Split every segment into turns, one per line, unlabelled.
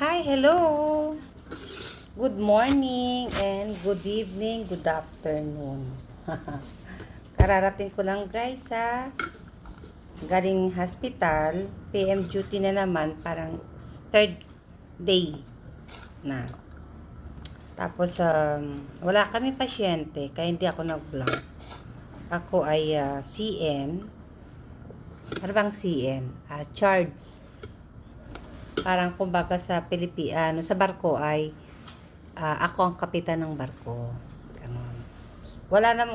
Hi, hello! Good morning and good evening, good afternoon. Kararating ko lang guys galing hospital, PM duty na naman, parang third day na. Tapos wala kami pasyente, kaya hindi ako nag-vlog. Ako ay CN. Ano bang CN? Charge. Parang kumbaga sa sa barko ay ako ang kapitan ng barko. Ganon.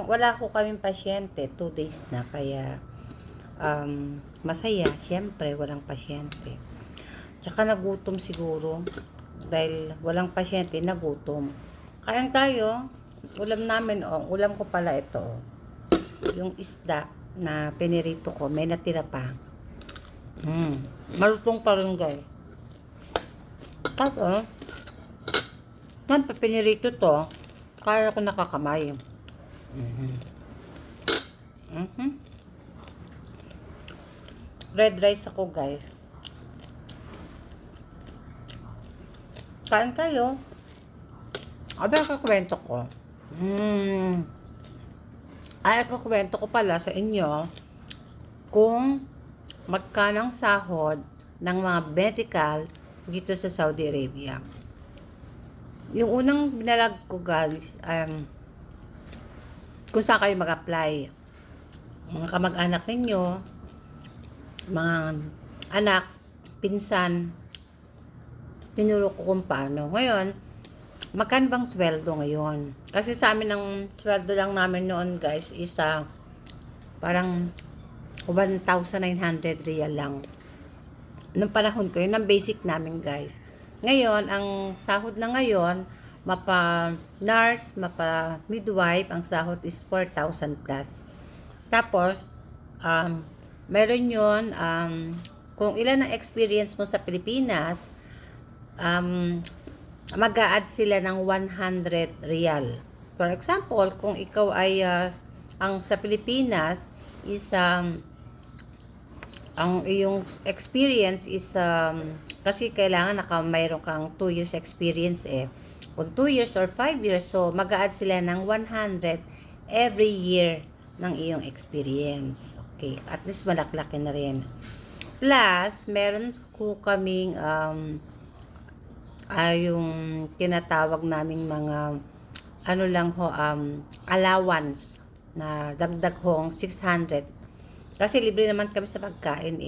Wala ko kaming pasyente, 2 days na, kaya masaya, syempre walang pasyente. Tsaka nagutom siguro dahil walang pasyente, nagutom. Kain tayo. Ulam namin, ulam ko pala ito. Yung isda na pinirito ko, may natira pa. Malutong pa rin guys. Tapos, pinirito to, kaya ko nakakamay. Red rice ako guys. Kain tayo. Abi, kakwento ko. Kakwento ko pala sa inyo kung magkano ang sahod ng mga medical dito sa Saudi Arabia. Yung unang binalag ko guys, kung saan kayo mag-apply. Mga kamag-anak ninyo, mga anak, pinsan, tinuro ko kung paano. Ngayon, magkano bang sweldo ngayon? Kasi sa amin ang sweldo lang namin noon guys is parang 1,900 riyal lang. Nung panahon ko, yun ang basic namin guys. Ngayon, ang sahod na ngayon, mapa-nurse, mapa-midwife, ang sahod is 4,000 plus. Tapos, meron yun, kung ilan ang experience mo sa Pilipinas, mag-a-add sila ng 100 riyal. For example, kung ikaw ay, ang sa Pilipinas is, ang iyong experience is kasi kailangan mayroon kang 2 years experience kung 2 years or 5 years, so mag-a-add sila ng 100 every year ng iyong experience. Okay, at least malaklaki na rin. Plus, meron ko kaming yung tinatawag naming mga allowance na dagdag hong 600. Kasi libre naman kami sa pagkain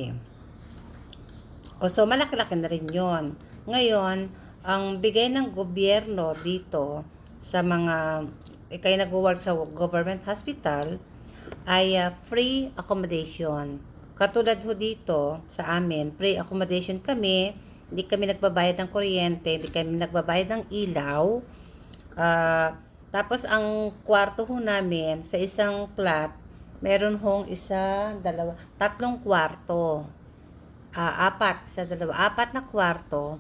so, malaki-laki na rin yun. Ngayon, ang bigay ng gobyerno dito sa mga kayo nag-work sa government hospital ay free accommodation. Katulad ho dito sa amin, free accommodation kami. Hindi kami nagbabayad ng kuryente, hindi kami nagbabayad ng ilaw. Tapos, ang kwarto ho namin sa isang flat, meron hong tatlong kwarto. Apat na kwarto.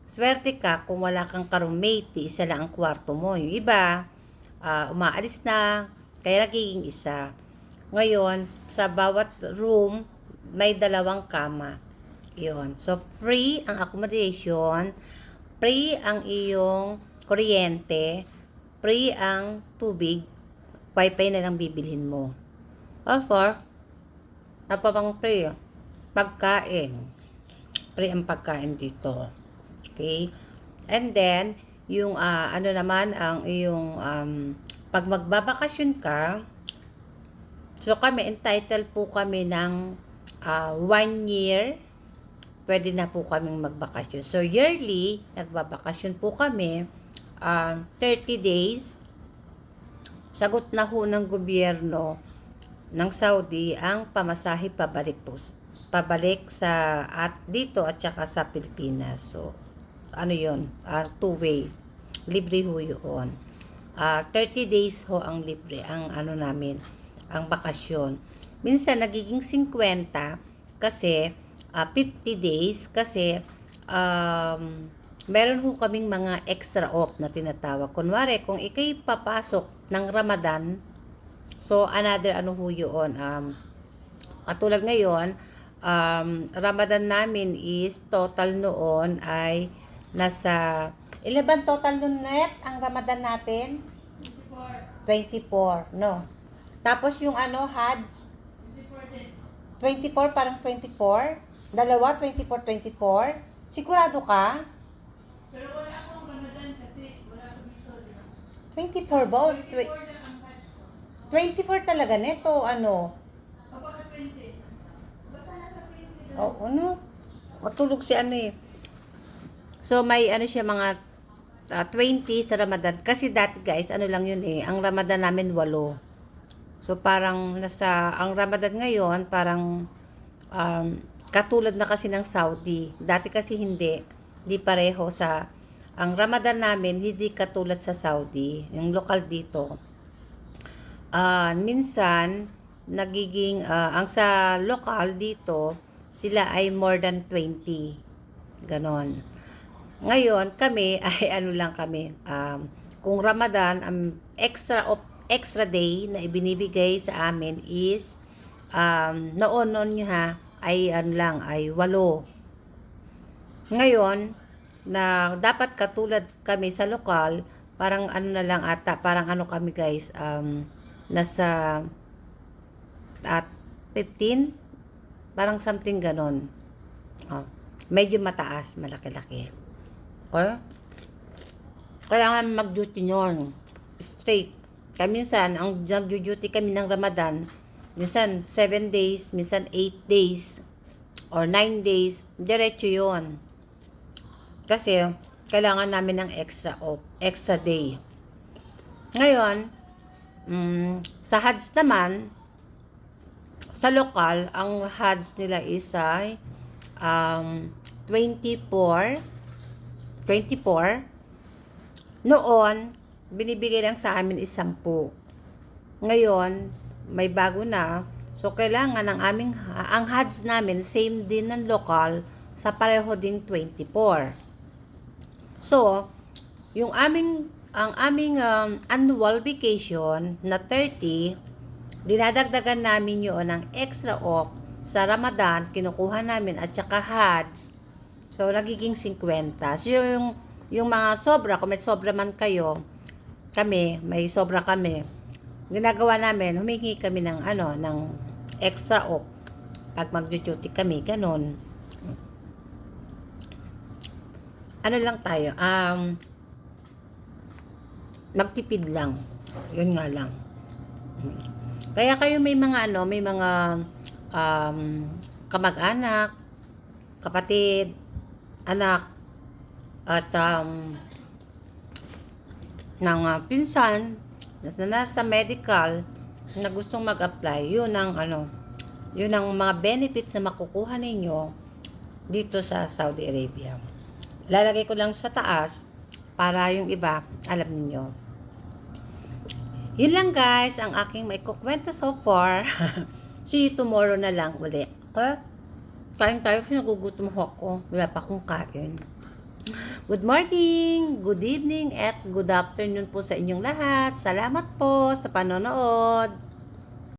Swerte ka kung wala kang ka-roommate, isa lang ang kwarto mo. Yung iba, umaalis na, kaya nagiging isa. Ngayon, sa bawat room, may 2 kama. Yun. So, free ang accommodation, free ang iyong kuryente, free ang tubig, wifi na lang bibilhin mo. Or napapang free, pagkain. Free ang pagkain dito. Okay? And then, yung naman ang iyong pag magbabakasyon ka, so kami, entitled po kami ng 1 year, pwede na po kaming magbakasyon. So, yearly, nagbabakasyon po kami, 30 days, sagot na ho ng gobyerno ng Saudi ang pamasahe pabalik sa dito at saka sa Pilipinas. So, yun? 2-way. Libre ho yun. 30 days ho ang libre, ang namin, ang bakasyon. Minsan, nagiging 50 kasi 50 days kasi meron ho kaming mga extra off na tinatawag. Kunwari, kung ikay papasok ng Ramadan, so another ho yun. Katulad ngayon, Ramadan namin is total noon ay nasa, ilan ba total nun net ang Ramadan natin? 24, no? Tapos yung Hajj, 24, parang 24? Dalawa, 24, 24? Sigurado ka?
Pero wala akong Ramadan kasi wala akong dito, di ba?
24 ba?
24 na ang Hajj ko.
24 talaga neto,
Baka 20. Basta nasa 20.
Matulog si So, may siya mga 20 sa Ramadan. Kasi dati guys, lang yun ang Ramadan namin 8. So, parang ang Ramadan ngayon, parang katulad na kasi ng Saudi. Dati kasi hindi pareho ang Ramadan namin, hindi katulad sa Saudi, yung lokal dito. Minsan, nagiging, ang sa lokal dito, sila ay more than 20. Ganon. Ngayon, kami, ay lang kami, kung Ramadan, ang extra day na ibinibigay sa amin is, noon ay ay 8. Ngayon, na dapat katulad kami sa lokal, parang na lang ata, parang kami guys, nasa at 15, parang something ganon. Medyo mataas, malaki-laki. Okay? Kailangan mag-duty nyon. Straight. Kaya minsan, ang nag-duty kami ng Ramadan, minsan 7 days, minsan 8 days, or 9 days, diretso yun. Kasi, kailangan namin ng extra day. Ngayon, sa Hajj naman, sa lokal, ang Hajj nila is ay 24. Noon, binibigay lang sa amin is 10. Ngayon, may bago na. So, kailangan ang Hajj namin, same din ng lokal, sa pareho ding 24. So, ang aming annual vacation na 30, dinadagdagan namin yun ng extra off sa Ramadan, kinukuha namin at saka Hajj. So, nagiging 50. So, yung mga sobra, kung may sobra man kayo, may sobra kami, ginagawa namin, humingi kami ng extra off pag mag-duty kami, ganun. Lang tayo, magtipid lang. Yun nga lang. Kaya kayo may mga kamag-anak, kapatid, anak, at ng pinsan na nasa medical na gustong mag-apply, yun ang mga benefits na makukuha ninyo dito sa Saudi Arabia. Lalagay ko lang sa taas para yung iba alam niyo. Yun lang guys ang aking may kukwento so far. See you tomorrow na lang uli. Okay? Kain tayo kasi nagugutom ako. Wala pa akong kain. Good morning, good evening, at good afternoon po sa inyong lahat. Salamat po sa panonood.